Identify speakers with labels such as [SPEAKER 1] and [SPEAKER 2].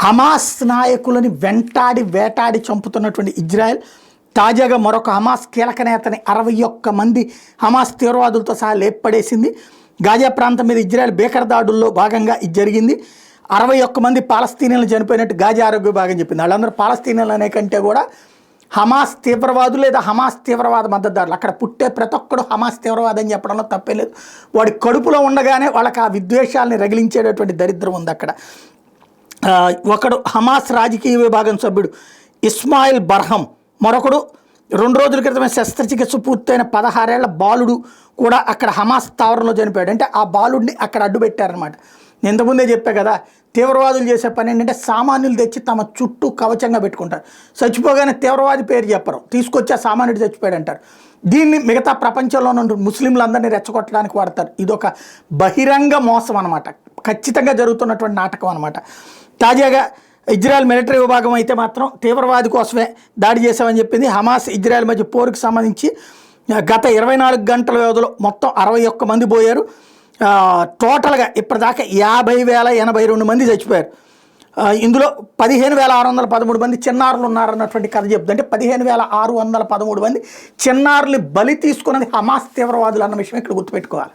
[SPEAKER 1] Hamas నాయకులని వెంటాడి వేటాడి చంపుతున్నటువంటి Israel తాజాగా మరొక హమాస్ కీలక నేతని 61 మంది హమాస్ తీవ్రవాదులతో సహా లేపడేసింది. గాజా ప్రాంతం మీద ఇజ్రాయెల్ భీకర దాడుల్లో భాగంగా ఇది జరిగింది. 61 మంది పాలస్తీనియన్లు చనిపోయినట్టు గాజా ఆరోగ్య విభాగం చెప్పింది. వాళ్ళందరూ పాలస్తీనియన్లు అనే కంటే కూడా హమాస్ తీవ్రవాదులు లేదా హమాస్ తీవ్రవాద మద్దతుదారులు. అక్కడ పుట్టే ప్రతి ఒక్కడు హమాస్ తీవ్రవాదం అని చెప్పడంలో తప్పే లేదు. వాడి కడుపులో ఉండగానే వాళ్ళకి ఆ విద్వేషాలని రగిలించేటటువంటి దరిద్రం ఉంది అక్కడ. ఒకడు హమాస్ రాజకీయ విభాగం సభ్యుడు ఇస్మాయిల్ బర్హం, మరొకడు 2 రోజుల క్రితమే శస్త్రచికిత్స పూర్తయిన 16 ఏళ్ల బాలుడు కూడా అక్కడ హమాస్ స్థావరంలో చనిపోయాడు. అంటే ఆ బాలుడిని అక్కడ అడ్డుపెట్టారనమాట. నేను ఇంతకుముందే చెప్పా కదా, తీవ్రవాదులు చేసే పని ఏంటంటే సామాన్యులు తెచ్చి తమ చుట్టూ కవచంగా పెట్టుకుంటారు. చచ్చిపోగానే తీవ్రవాది పేరు చెప్పరు, తీసుకొచ్చి ఆ సామాన్యుడు చచ్చిపోయాడు అంటారు. దీన్ని మిగతా ప్రపంచంలో నుండి ముస్లింలందరినీ రెచ్చగొట్టడానికి వాడతారు. ఇదొక బహిరంగ మోసం అనమాట, ఖచ్చితంగా జరుగుతున్నటువంటి నాటకం అనమాట. తాజాగా ఇజ్రాయెల్ మిలిటరీ విభాగం అయితే మాత్రం తీవ్రవాది కోసమే దాడి చేశామని చెప్పింది. హమాస్ ఇజ్రాయెల్ మధ్య పోరుకు సంబంధించి గత 24 గంటల వ్యవధిలో మొత్తం 61 మంది పోయారు. టోటల్గా ఇప్పటిదాకా 50,082 మంది చచ్చిపోయారు. ఇందులో 15,613 మంది చిన్నారులు ఉన్నారన్నటువంటి కథ చెప్తుంది. అంటే 15,613 మంది చిన్నారులు బలి తీసుకున్నది హమాస్ తీవ్రవాదులు అన్న విషయం ఇక్కడ గుర్తుపెట్టుకోవాలి.